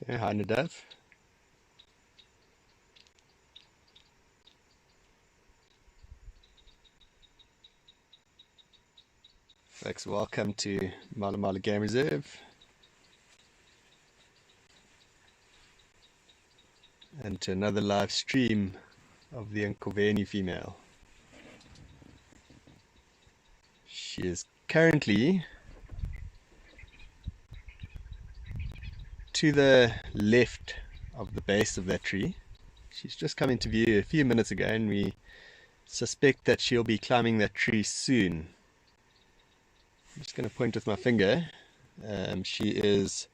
Okay, hi Nadav. Folks, welcome to Mala Mala Game Reserve and to another live stream of the Nkoveni female. She is currently to the left of the base of that tree. She's just come into view a few minutes ago and we suspect that she'll be climbing that tree soon. I'm just going to point with my finger. She is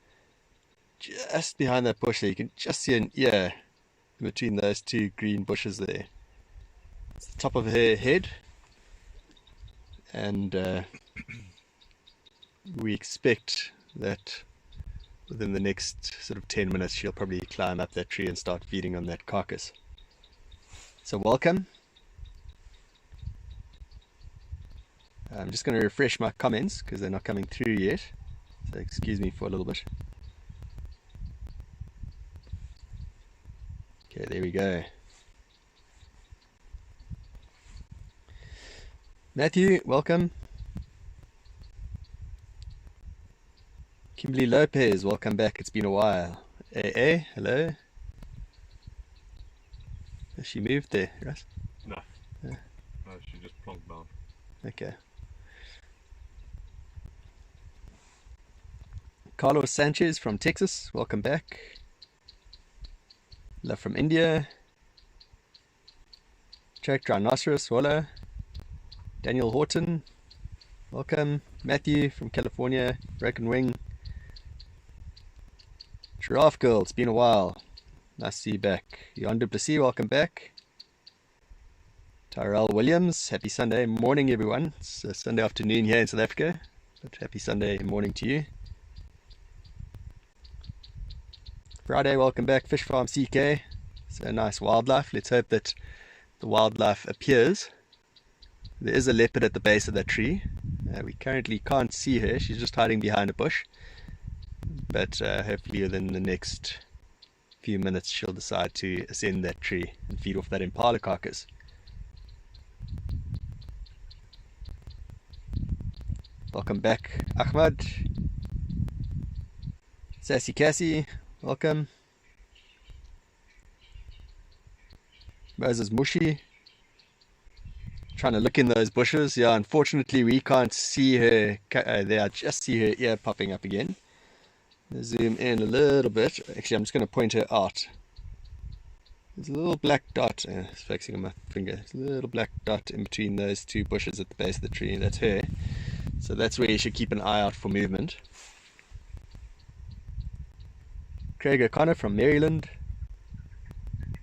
just behind that bush there. You can just see an ear in between those two green bushes there. It's the top of her head, and we expect that within the next sort of 10 minutes she'll probably climb up that tree and start feeding on that carcass. So welcome. I'm just going to refresh my comments because they're not coming through yet, so excuse me for a little bit. Okay, there we go. Matthew, welcome. Kimberly Lopez, welcome back. It's been a while. AA, hello. Has she moved there, Russ? No. No, she just plonked down. Okay. Carlos Sanchez from Texas, welcome back. Love from India. Track Rhinoceros, voila. Daniel Horton, welcome. Matthew from California, Broken Wing. Giraffe Girl, it's been a while. Nice to see you back. Jan Duplessis, welcome back. Tyrell Williams, happy Sunday morning everyone. It's a Sunday afternoon here in South Africa, but happy Sunday morning to you. Friday, welcome back. Fish Farm CK. So nice wildlife. Let's hope that the wildlife appears. There is a leopard at the base of that tree. We currently can't see her. She's just hiding behind a bush. But hopefully within the next few minutes she'll decide to ascend that tree and feed off that impala carcass. Welcome back, Ahmad. Sassy Cassie, welcome. Moses Mushi, trying to look in those bushes. Yeah, unfortunately we can't see her there. I just see her ear popping up again. Zoom in a little bit. Actually, I'm just going to point her out. There's a little black dot. It's focusing on my finger. There's a little black dot in between those two bushes at the base of the tree. That's her. So that's where you should keep an eye out for movement. Craig O'Connor from Maryland.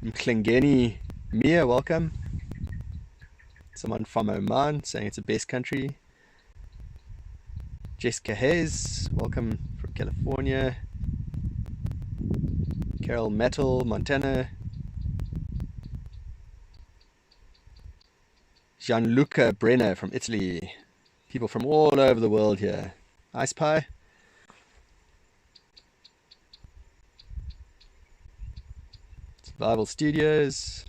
Mklingeni Mia, welcome. Someone from Oman saying it's the best country. Jessica Hayes, welcome from California. Carol Metal, Montana. Gianluca Brenner from Italy. People from all over the world here. Ice Pie. Survival Studios.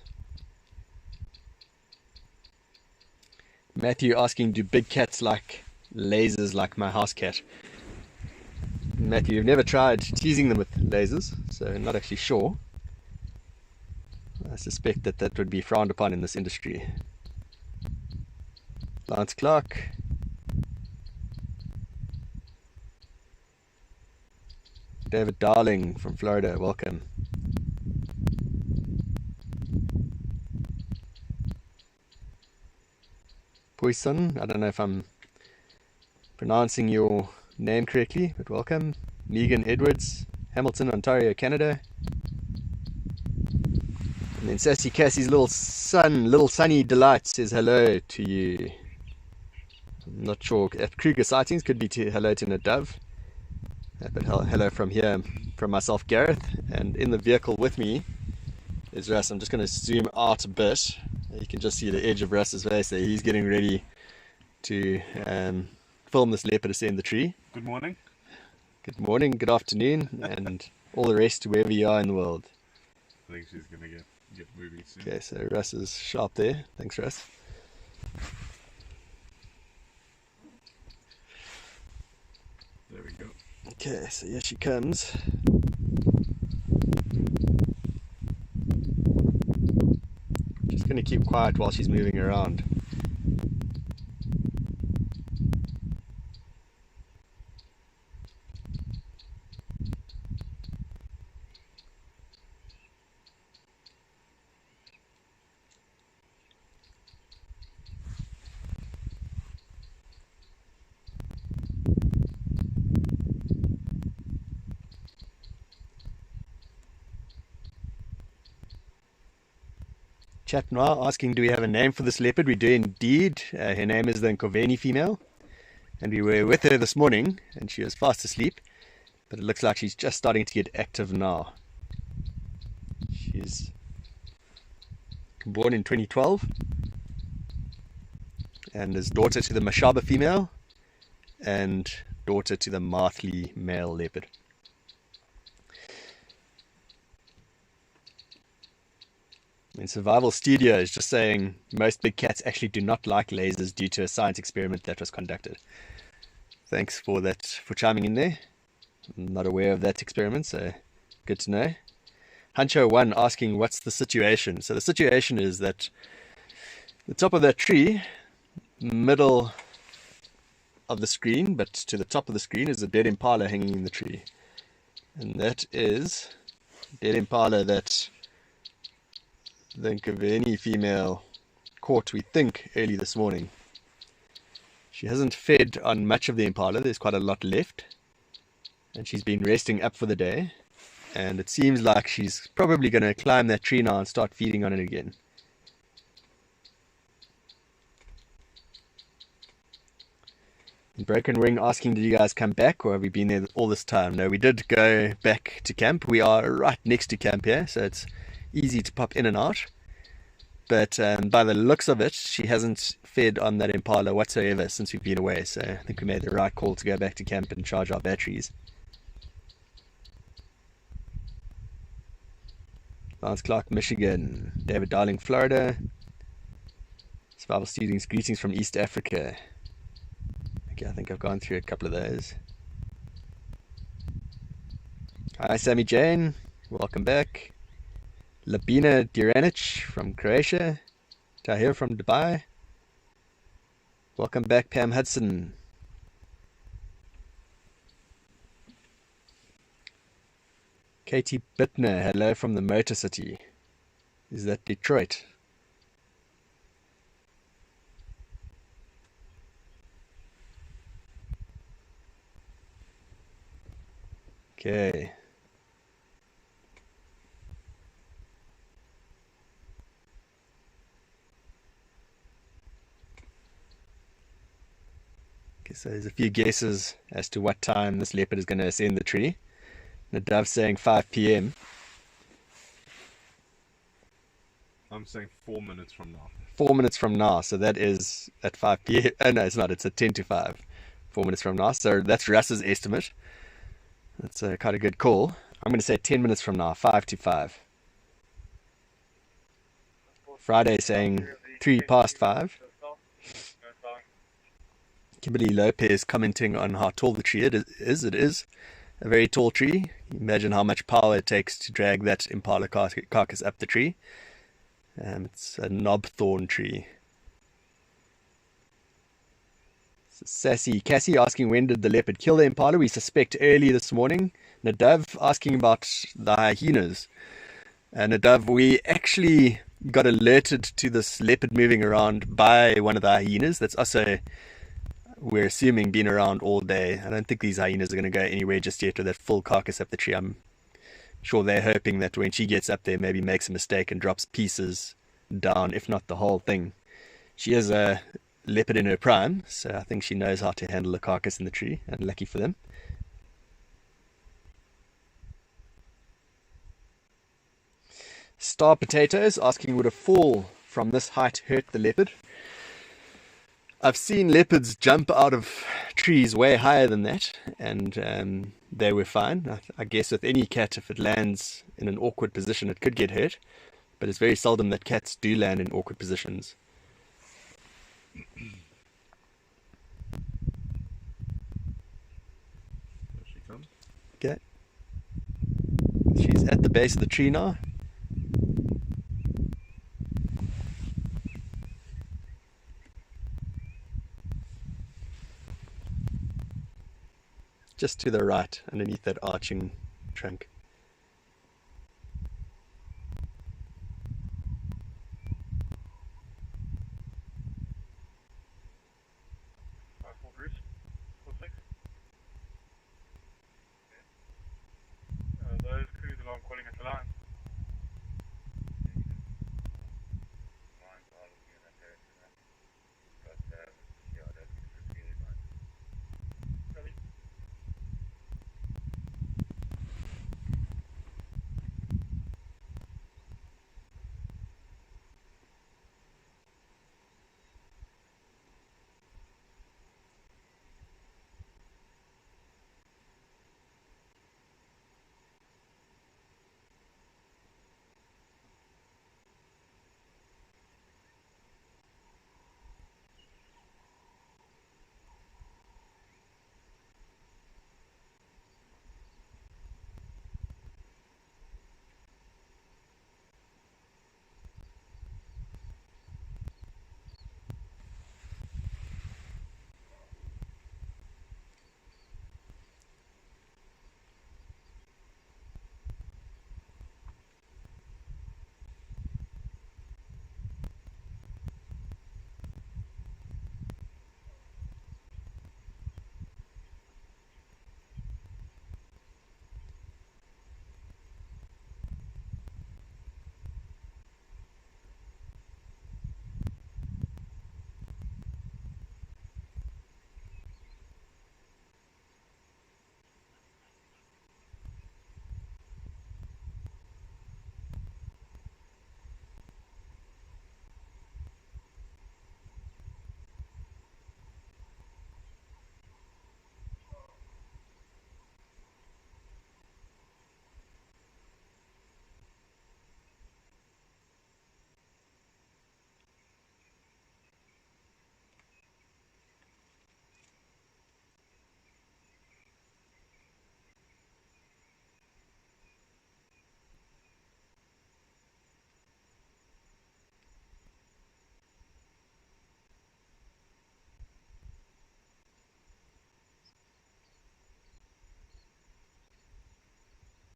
Matthew asking, do big cats like lasers like my house cat? Matthew, you've never tried teasing them with lasers, so I'm not actually sure. I suspect that that would be frowned upon in this industry. Lance Clark. David Darling from Florida, welcome. Poisson, I don't know if I'm pronouncing your name correctly, but welcome. Megan Edwards, Hamilton, Ontario, Canada. And then Sassy Cassie's little Sunny Delight says hello to you. I'm not sure, at Kruger Sightings could be hello to Nadav. But hello from here, from myself, Gareth, and in the vehicle with me is Russ. I'm just going to zoom out a bit. You can just see the edge of Russ's face there. He's getting ready to film this leopard ascend the tree. Good morning. Good morning, good afternoon, and all the rest, wherever you are in the world. I think she's gonna get moving soon. Okay, so Russ is sharp there. Thanks, Russ. There we go. Okay, so here she comes. Just going to keep quiet while she's moving around. Chat Noir asking, do we have a name for this leopard? We do indeed. Her name is the Nkoveni female. And we were with her this morning, and she was fast asleep. But it looks like she's just starting to get active now. She's born in 2012. And is daughter to the Mashaba female. And daughter to the Martley male leopard. And Survival Studio is just saying most big cats actually do not like lasers due to a science experiment that was conducted. Thanks for that, for chiming in there. I'm not aware of that experiment, so good to know. Huncho1 asking what's the situation. So the situation is that the top of that tree, middle of the screen, but to the top of the screen is a dead impala hanging in the tree. And that is a dead impala that the Nkoveni female caught, we think, early this morning. She hasn't fed on much of the impala, there's quite a lot left, and she's been resting up for the day, and it seems like she's probably going to climb that tree now and start feeding on it again. Broken Wing asking, did you guys come back or have we been there all this time? No, we did go back to camp. We are right next to camp here, so it's easy to pop in and out, but by the looks of it, she hasn't fed on that impala whatsoever since we've been away, so I think we made the right call to go back to camp and charge our batteries. Lance Clark, Michigan. David Darling, Florida. Survival Students, greetings from East Africa. Okay, I think I've gone through a couple of those. Hi Sammy Jane, welcome back. Labina Diranic from Croatia. Tahir from Dubai. Welcome back, Pam Hudson. Katie Bittner, hello from the Motor City. Is that Detroit? Okay. So there's a few guesses as to what time this leopard is going to ascend the tree. Nadav saying 5 p.m. I'm saying 4 minutes from now. 4 minutes from now, so that is at 5 p.m. Oh no, it's not, it's at 10 to 5. 4 minutes from now, so that's Russ's estimate. That's a kind of good call. I'm going to say 10 minutes from now, 5 to 5. Friday saying 3 past 5. Kimberly Lopez commenting on how tall the tree is. It is a very tall tree. Imagine how much power it takes to drag that impala carcass up the tree. It's a knobthorn tree. So Sassy Cassie asking, when did the leopard kill the impala? We suspect early this morning. Nadav asking about the hyenas. Nadav, we actually got alerted to this leopard moving around by one of the hyenas. That's also, we're assuming, been around all day. I don't think these hyenas are going to go anywhere just yet with that full carcass up the tree. I'm sure they're hoping that when she gets up there, maybe makes a mistake and drops pieces down, if not the whole thing. She is a leopard in her prime, so I think she knows how to handle a carcass in the tree, and lucky for them. Star Potatoes asking, would a fall from this height hurt the leopard? I've seen leopards jump out of trees way higher than that, and they were fine. I guess with any cat, if it lands in an awkward position, it could get hurt, but it's very seldom that cats do land in awkward positions. There she comes. Okay. She's at the base of the tree now. Just to the right, underneath that arching trunk. Those crews along calling us a line.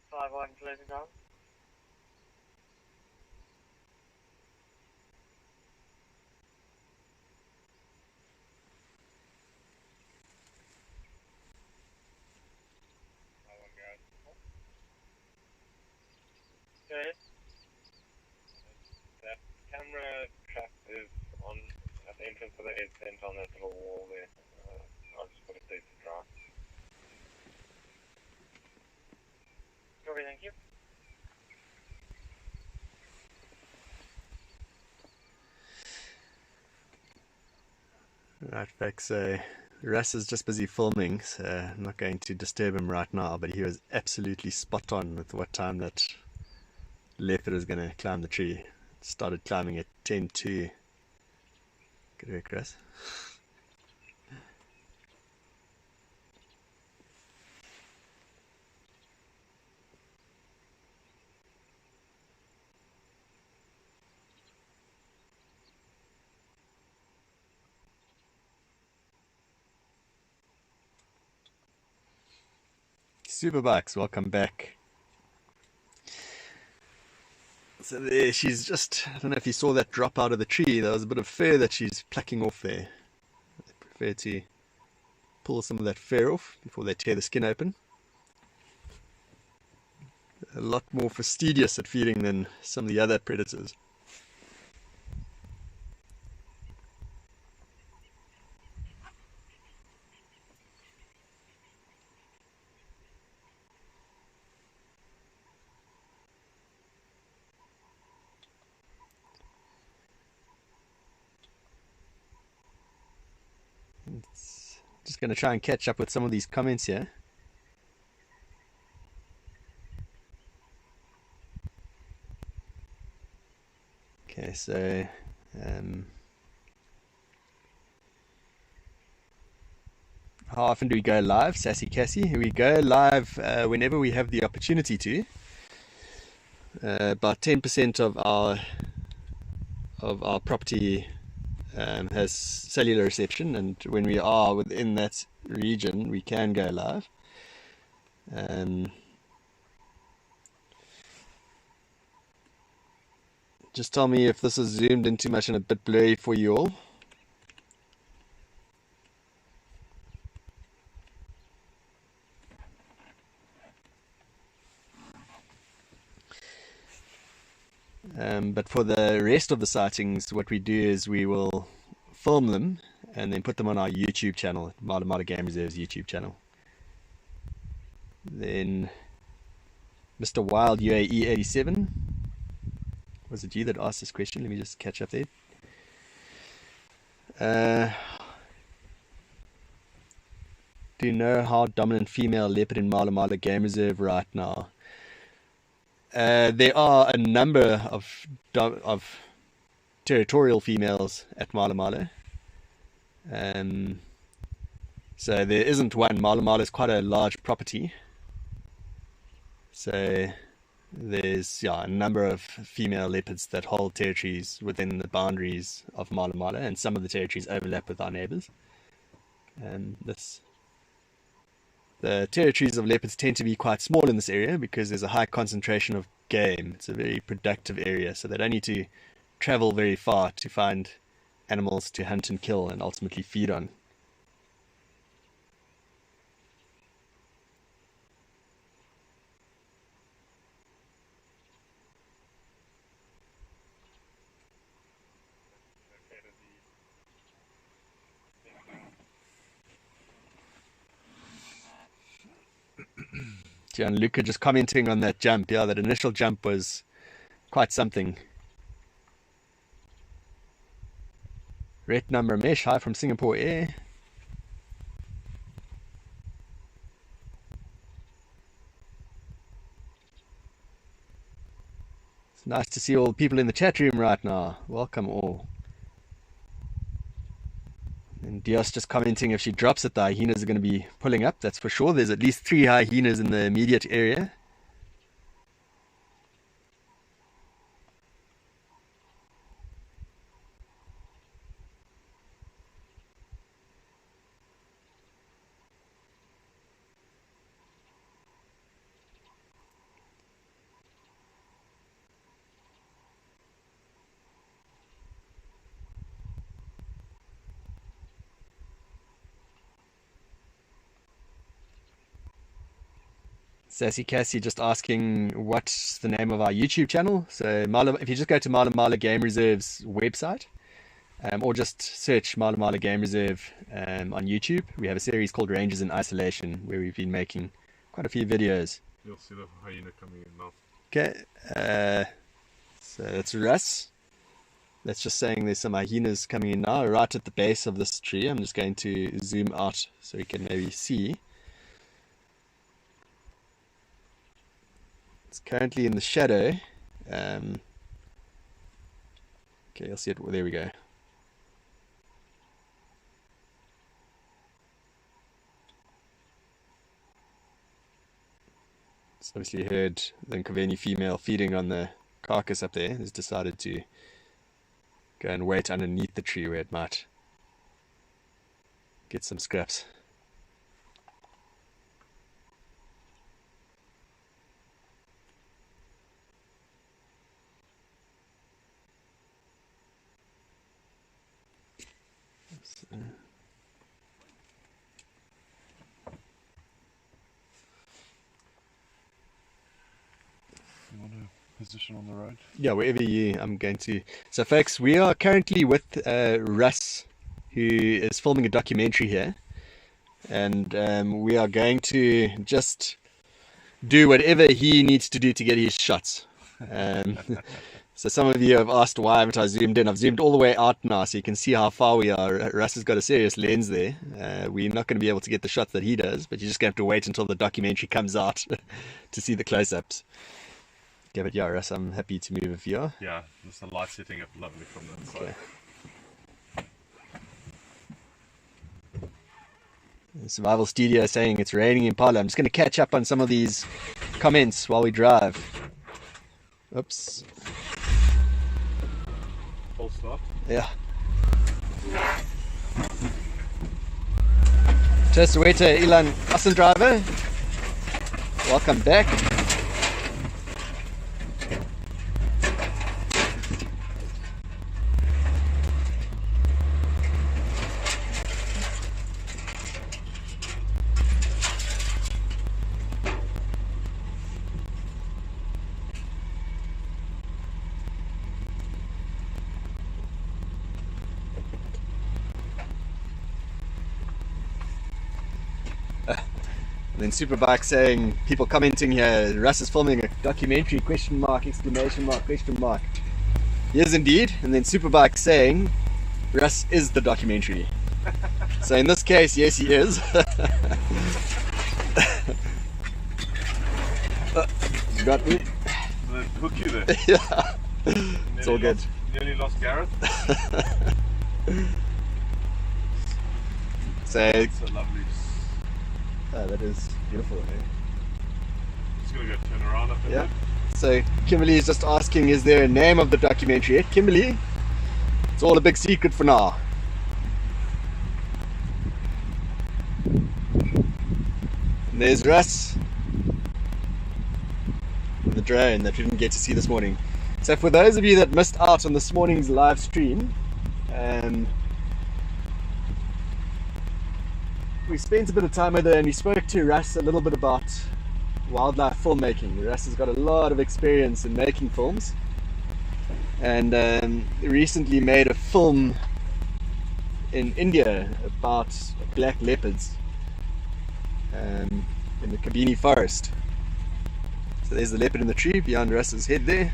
Five one closing down. Okay. That camera trap is on at the entrance of the head center on that little wall there. I'll just put it there to dry. Okay, thank you. Right, Bex, Russ is just busy filming, so I'm not going to disturb him right now, but he was absolutely spot on with what time that leopard was going to climb the tree. It started climbing at 10:02. Good work, Russ. Superbikes, welcome back. So there, she's just, I don't know if you saw that drop out of the tree. There was a bit of fur that she's plucking off there. I prefer to pull some of that fur off before they tear the skin open. A lot more fastidious at feeding than some of the other predators. Just going to try and catch up with some of these comments here. Okay, so how often do we go live, Sassy Cassie? We go live whenever we have the opportunity to. About 10% of our property has cellular reception, and when we are within that region, we can go live. Just tell me if this is zoomed in too much and a bit blurry for you all. But for the rest of the sightings, what we do is we will film them and then put them on our YouTube channel, Mala Mala Game Reserve's YouTube channel. Then Mr. Wild UAE 87, was it you that asked this question? Let me just catch up there. Do you know how dominant female leopard in Mala Mala Game Reserve right now? There are a number of territorial females at Mala Mala. So there isn't one. Mala Mala is quite a large property. So there's a number of female leopards that hold territories within the boundaries of Mala Mala, and some of the territories overlap with our neighbours. The territories of leopards tend to be quite small in this area because there's a high concentration of game. It's a very productive area, so they don't need to travel very far to find animals to hunt and kill and ultimately feed on. Gianluca just commenting on that jump. Yeah, that initial jump was quite something. Ret number Mesh, hi from Singapore Air. It's nice to see all the people in the chat room right now. Welcome all. And Dios just commenting, if she drops it, the hyenas are going to be pulling up, that's for sure. There's at least 3 hyenas in the immediate area. Sassy Cassie just asking what's the name of our YouTube channel. So if you just go to Mala Mala Game Reserve's website, or just search Mala Mala Game Reserve on YouTube, we have a series called Rangers in Isolation where we've been making quite a few videos. You'll see the hyena coming in now. Okay, so that's Russ. That's just saying there's some hyenas coming in now, right at the base of this tree. I'm just going to zoom out so you can maybe see. It's currently in the shadow. Okay, you'll see it. Well, there we go. It's obviously heard the Nkaveni female feeding on the carcass up there. Has decided to go and wait underneath the tree where it might get some scraps. You want to position on the road? Yeah, wherever I'm going to. So folks, we are currently with Russ, who is filming a documentary here, and we are going to just do whatever he needs to do to get his shots. So some of you have asked why haven't I zoomed in. I've zoomed all the way out now so you can see how far we are. Russ has got a serious lens there. We're not going to be able to get the shots that he does, but you're just going to have to wait until the documentary comes out to see the close-ups. Okay, but yeah, Russ, I'm happy to move if you are. Yeah, just the light setting up lovely from that side. Okay. The Survival Studio is saying it's raining in Impala. I'm just going to catch up on some of these comments while we drive. Oops. Full start. Yeah. Soweto Ilan Ossendryver, welcome back. And then Superbike saying, people commenting here, Russ is filming a documentary, question mark, exclamation mark, question mark. Yes, indeed. And then Superbike saying, Russ is the documentary. So in this case, yes, he is. Got me? The hook you there. Yeah. It's all good. Nearly lost Gareth. So, It's a lovely. that is beautiful. Eh? Just gonna go turn around up in Yeah. there. So Kimberly is just asking, is there a name of the documentary yet? Kimberly, it's all a big secret for now. And there's Russ, the drone that we didn't get to see this morning. So for those of you that missed out on this morning's live stream, we spent a bit of time with her and we spoke to Russ a little bit about wildlife filmmaking. Russ has got a lot of experience in making films, and recently made a film in India about black leopards in the Kabini forest. So there's the leopard in the tree behind Russ's head there.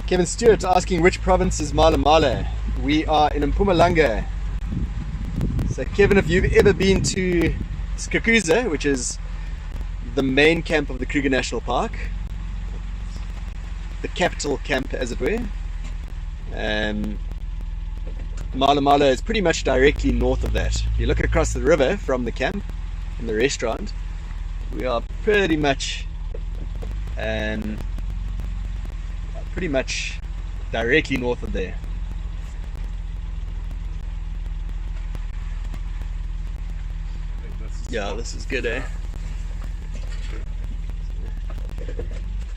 Kevin Stewart asking which province is Mala Mala. We are in Mpumalanga. So Kevin, if you've ever been to Skakuza, which is the main camp of the Kruger National Park, the capital camp as it were, Mala Mala is pretty much directly north of that. If you look across the river from the camp and the restaurant, we are pretty much directly north of there. Yeah, this is good, eh?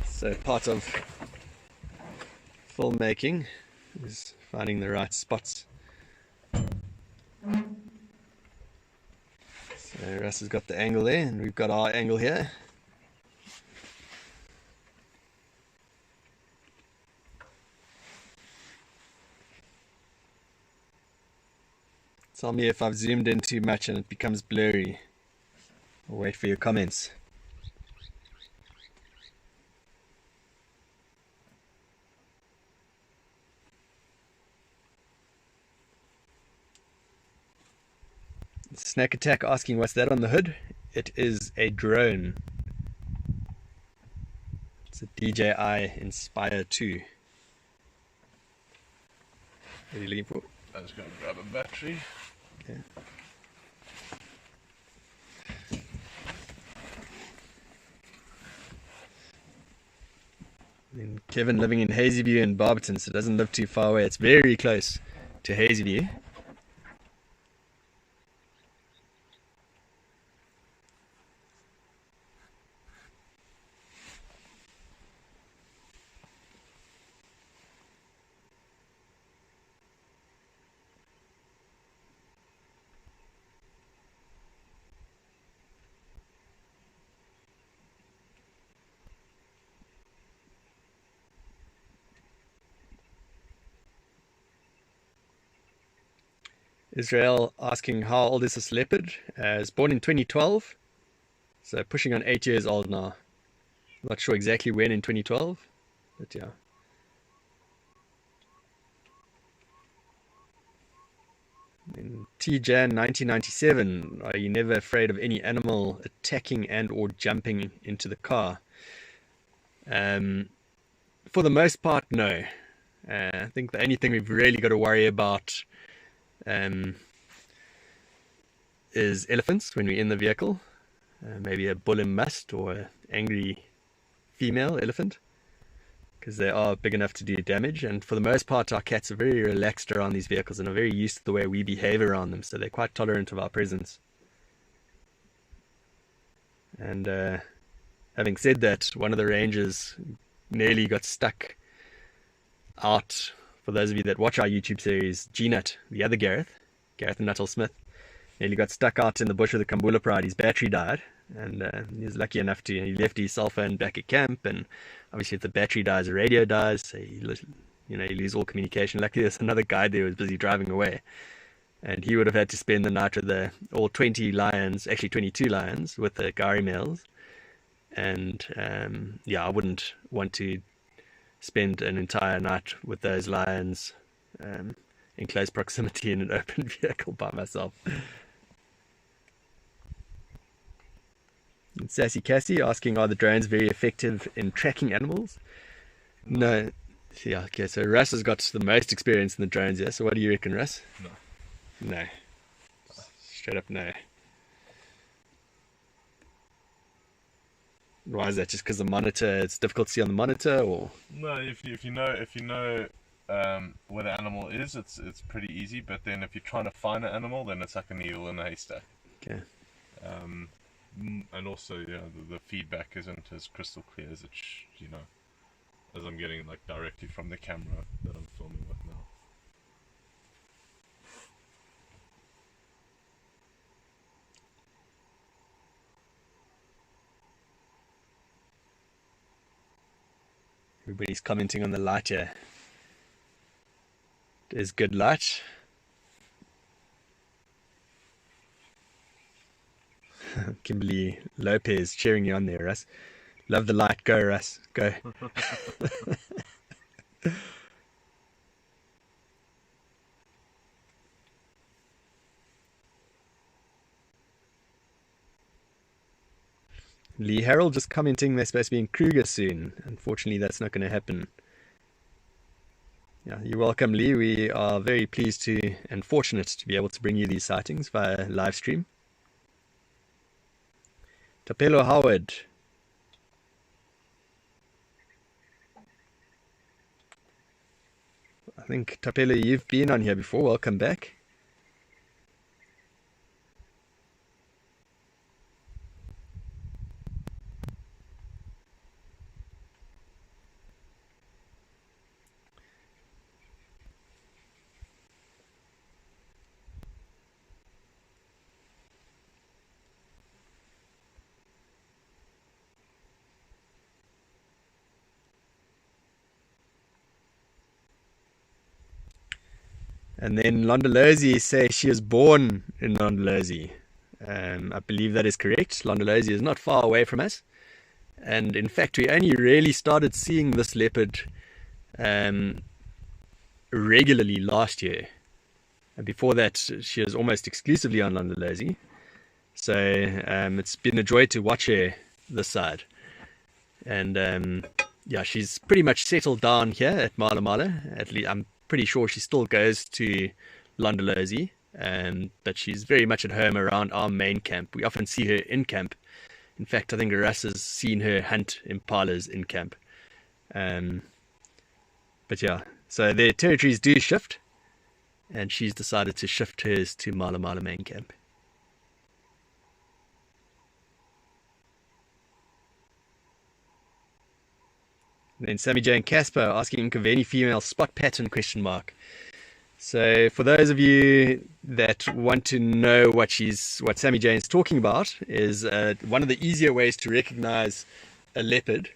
So part of filmmaking is finding the right spots. So Russ has got the angle there, and we've got our angle here. Tell me if I've zoomed in too much and it becomes blurry. I'll wait for your comments. Snack Attack asking what's that on the hood? It is a drone. It's a DJI Inspire 2. What are you looking for? I'm just going to grab a battery. Okay. And Kevin living in Hazyview in Barberton, so it doesn't live too far away. It's very close to Hazyview. Israel asking how old is this leopard? Was born in 2012, so pushing on 8 years old now. Not sure exactly when in 2012, but yeah. In T-Jan 1997, are you never afraid of any animal attacking and or jumping into the car? For the most part, no. I think the only thing we've really got to worry about is elephants when we're in the vehicle. Maybe a bull in must or an angry female elephant, because they are big enough to do damage. And for the most part, our cats are very relaxed around these vehicles and are very used to the way we behave around them, so they're quite tolerant of our presence. And having said that, one of the rangers nearly got stuck out. For those of you that watch our YouTube series, G-Nut, the other Gareth Nuttall Smith, nearly got stuck out in the bush with the Kambula Pride. His battery died, and he was lucky enough to, he left his cell phone back at camp, and obviously if the battery dies, the radio dies, so you lose all communication. Luckily there's another guy there who was busy driving away, and he would have had to spend the night with all 20 lions, actually 22 lions, with the Gari males. And yeah, I wouldn't want to spend an entire night with those lions in close proximity in an open vehicle by myself. And Sassy Cassie asking, are the drones very effective in tracking animals? No. Yeah, okay, so Russ has got the most experience in the drones, yeah? So what do you reckon, Russ? No. Straight up no. Why is that? Just because the monitor, it's difficult to see on the monitor, or? No, if you know where the animal is, it's pretty easy. But then if you're trying to find an animal, then it's like a needle in a haystack. Okay. And also, the feedback isn't as crystal clear as as I'm getting like directly from the camera that I'm filming with now. Everybody's commenting on the light here. There's good light. Kimberly Lopez cheering you on there, Russ. Love the light. Go, Russ. Go. Lee Harold just commenting they're supposed to be in Kruger soon. Unfortunately, that's not going to happen. Yeah, you're welcome, Lee. We are very pleased to and fortunate to be able to bring you these sightings via live stream. Tapelo Howard. I think, Tapelo, you've been on here before. Welcome back. And then Londolozi says she was born in Londolozi. I believe that is correct. Londolozi is not far away from us. And in fact, we only really started seeing this leopard regularly last year. And before that, she was almost exclusively on Londolozi. So it's been a joy to watch her this side. And yeah, she's pretty much settled down here at Mala Mala. At least I'm pretty sure she still goes to Londolozi, but she's very much at home around our main camp. We often see her in camp. In fact, I think Russ has seen her hunt impalas in camp. But yeah, so their territories do shift, and she's decided to shift hers to Mala Mala main camp. And then Sammy Jane Casper asking, of any female spot pattern ? So for those of you that want to know what Sammy Jane's talking about, is one of the easier ways to recognize a leopard.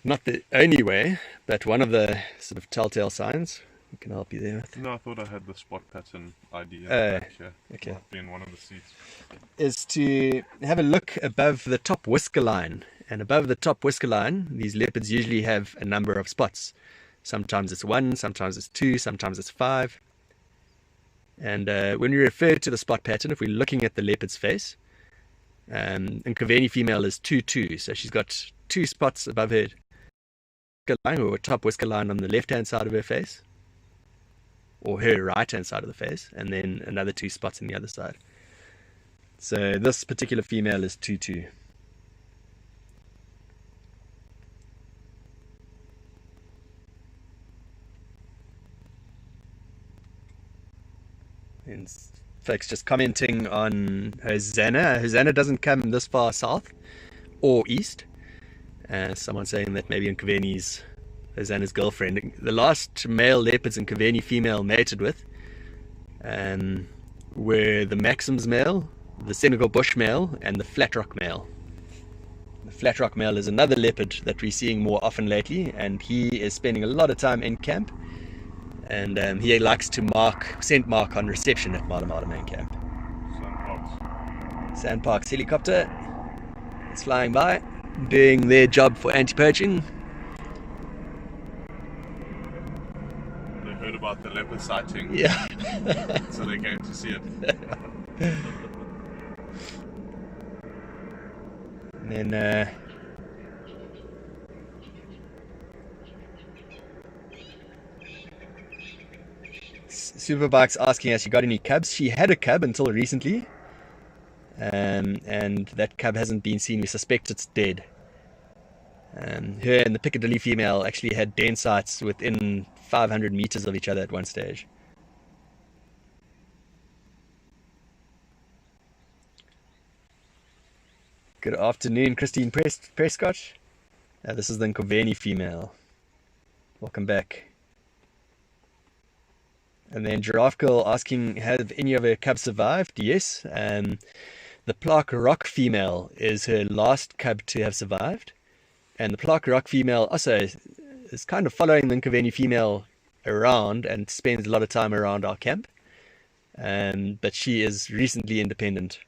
Not the only way, but one of the sort of telltale signs. I can help you there with. No, I thought I had the spot pattern ID in the back here. Okay. Might be in one of the seats. Is to have a look above the top whisker line. And above the top whisker line, these leopards usually have a number of spots. Sometimes it's 1, sometimes it's 2, sometimes it's 5. And when we refer to the spot pattern, if we're looking at the leopard's face, Nkaveni female is 2-2, so she's got 2 spots above her whisker line, or top whisker line on the left-hand side of her face, or her right-hand side of the face, and then another 2 spots on the other side. So this particular female is 2-2. And folks just commenting on Hosanna. Hosanna doesn't come this far south or east. Someone saying that maybe Nkaveni's Hosanna's girlfriend. The last male leopards Nkaveni female mated with were the Maxim's male, the Senegal bush male, and the flat rock male. The flat rock male is another leopard that we're seeing more often lately, and he is spending a lot of time in camp. And he likes to scent mark on reception at Mala Mala main camp. Sandparks helicopter. It's flying by, doing their job for anti-poaching. They heard about the leopard sighting. Yeah. So they came to see it. And then Superbike's asking us, you got any cubs? She had a cub until recently, and that cub hasn't been seen. We suspect it's dead. Her and the Piccadilly female actually had den sites within 500 meters of each other at one stage. Good afternoon, Christine Prescott. This is the Nkaveni female. Welcome back. And then Giraffe Girl asking, have any of her cubs survived? Yes. The Plaque Rock female is her last cub to have survived. And the Plaque Rock female also is kind of following the Nkaveni female around and spends a lot of time around our camp. But she is recently independent.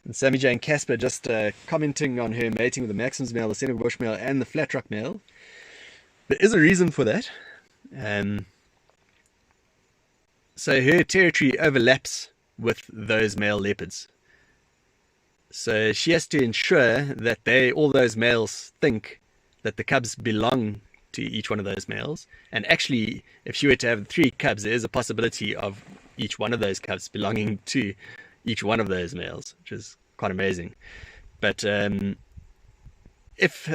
And Sammy Jane Casper just commenting on her mating with the Maxim's male, the Senegal bush male, and the flat rock male. There is a reason for that. So her territory overlaps with those male leopards. So she has to ensure that all those males think that the cubs belong to each one of those males. And actually, if she were to have 3 cubs, there is a possibility of each one of those cubs belonging to each one of those males, which is quite amazing. But if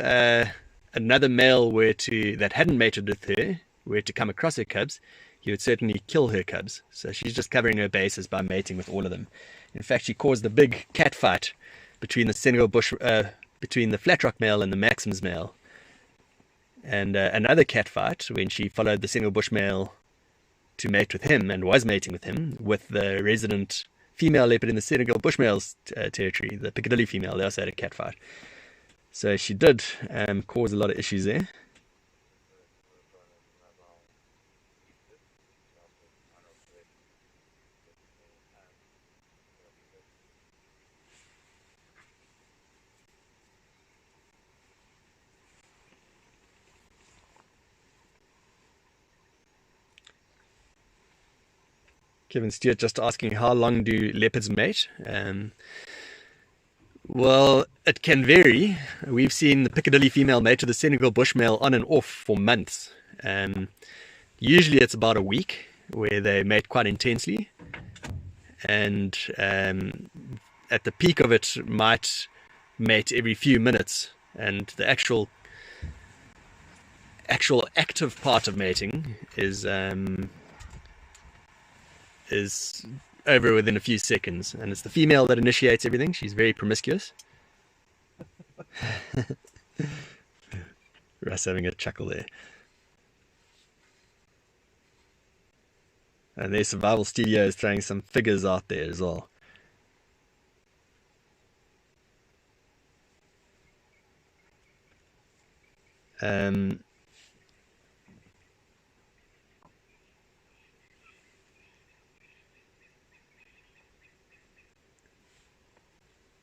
another male that hadn't mated with her were to come across her cubs, he would certainly kill her cubs. So she's just covering her bases by mating with all of them. In fact, she caused a big cat fight between the Senegal bush, between the flat rock male and the Maxim's male, and another cat fight when she followed the Senegal bush male to mate with him and was mating with him with the resident female leopard in the Senegal bushmale's territory, the Piccadilly female. They also had a cat fight. So she did cause a lot of issues there. Kevin Stewart just asking, how long do leopards mate? Well, it can vary. We've seen the Piccadilly female mate to the Senegal bush male on and off for months. Usually it's about a week where they mate quite intensely. And at the peak of it, might mate every few minutes. And the actual active part of mating is over within a few seconds, and it's the female that initiates everything. She's very promiscuous. Russ having a chuckle there. And their survival studio is throwing some figures out there as well.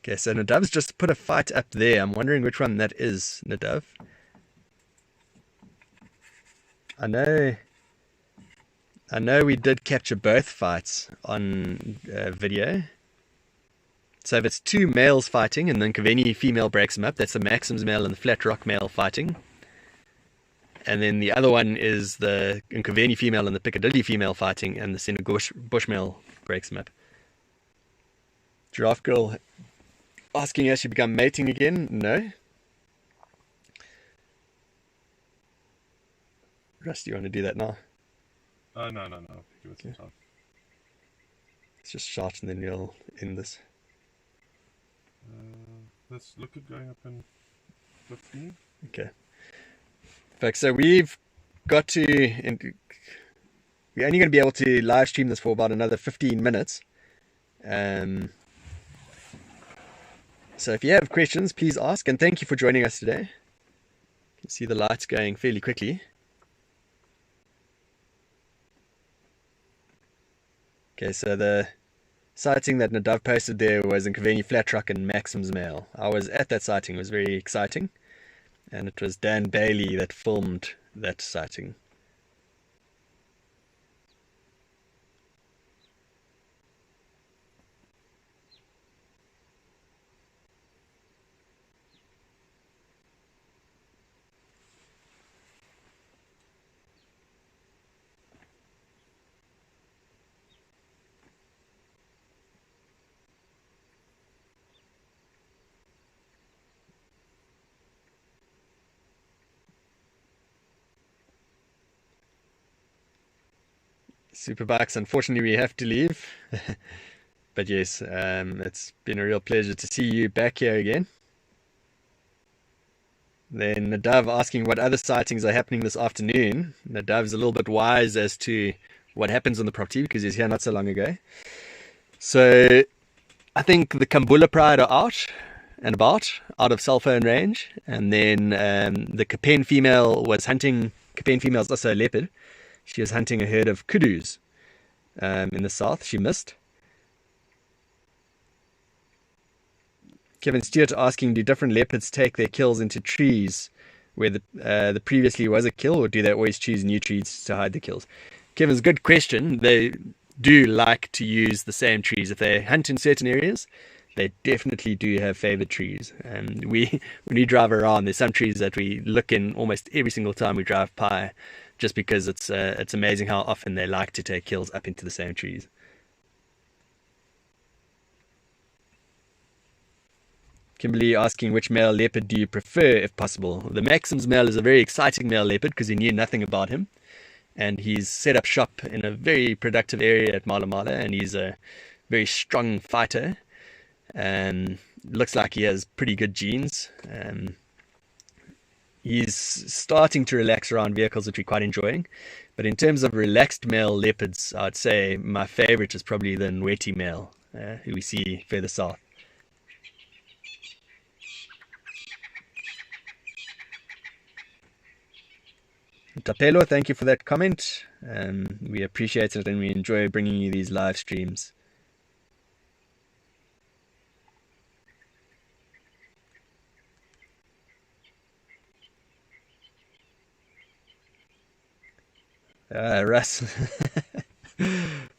Okay, so Nadav's just put a fight up there. I'm wondering which one that is, Nadav. I know we did capture both fights on video. So if it's two males fighting and the Nkaveni female breaks them up, that's the Maxim's male and the Flat Rock male fighting. And then the other one is the Nkaveni female and the Piccadilly female fighting, and the Senegal Bush male breaks them up. Giraffe Girl asking, has she become mating again? No. Russ, do you want to do that now? No. Give it some time. Let's just shot and then we'll end this. Let's look at going up in 15. Okay. Folks, so we've got to... We're only going to be able to live stream this for about another 15 minutes. So if you have questions, please ask. And thank you for joining us today. You can see the lights going fairly quickly. Okay, so the sighting that Nadav posted there was in Nkaveni Flat Rock and Maxim's male. I was at that sighting. It was very exciting. And it was Dan Bailey that filmed that sighting. Superbikes, unfortunately we have to leave. But yes, it's been a real pleasure to see you back here again. Then Nadav asking what other sightings are happening this afternoon. Nadav's a little bit wise as to what happens on the property because he's here not so long ago. So I think the Kambula Pride are out and about, out of cell phone range. And then the Kirkman female was hunting. Kirkman female is also a leopard. She was hunting a herd of kudus in the south. She missed. Kevin Stewart asking, do different leopards take their kills into trees where the previously was a kill, or do they always choose new trees to hide the kills? Kevin's good question. They do like to use the same trees. If they hunt in certain areas, they definitely do have favored trees. And when we drive around, there's some trees that we look in almost every single time we drive by, just because it's amazing how often they like to take kills up into the same trees. Kimberly asking, which male leopard do you prefer if possible? The Maxim's male is a very exciting male leopard because he knew nothing about him. And he's set up shop in a very productive area at Mala Mala, and he's a very strong fighter. Looks like he has pretty good genes. He's starting to relax around vehicles, which we're quite enjoying. But in terms of relaxed male leopards, I'd say my favorite is probably the Nweti male, who we see further south. Tapelo, thank you for that comment. We appreciate it and we enjoy bringing you these live streams. Russ.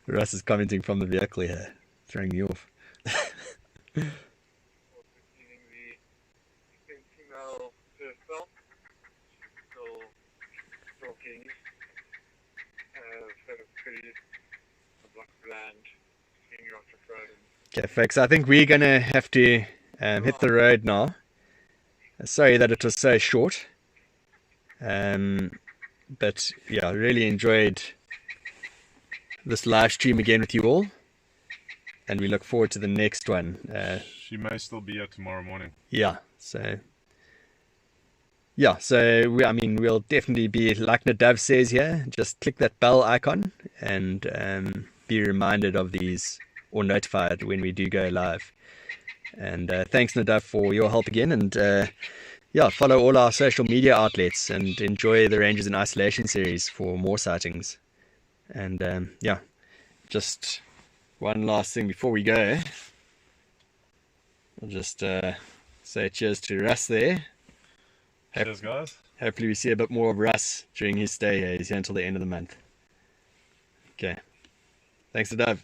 Russ is commenting from the vehicle here, throwing me off. Okay, folks, I think we're going to have to hit the road now. Sorry that it was so short. But yeah, I really enjoyed this live stream again with you all. And we look forward to the next one. She may still be here tomorrow morning. Yeah, so yeah, so we'll definitely be, like Nadav says here, just click that bell icon and be reminded of these, or notified when we do go live. And thanks, Nadav, for your help again. And yeah, follow all our social media outlets and enjoy the Rangers in Isolation series for more sightings. And yeah, just one last thing before we go. I'll just say cheers to Russ there. Cheers, guys. Hopefully we see a bit more of Russ during his stay here. He's here until the end of the month. Okay. Thanks, Nadav.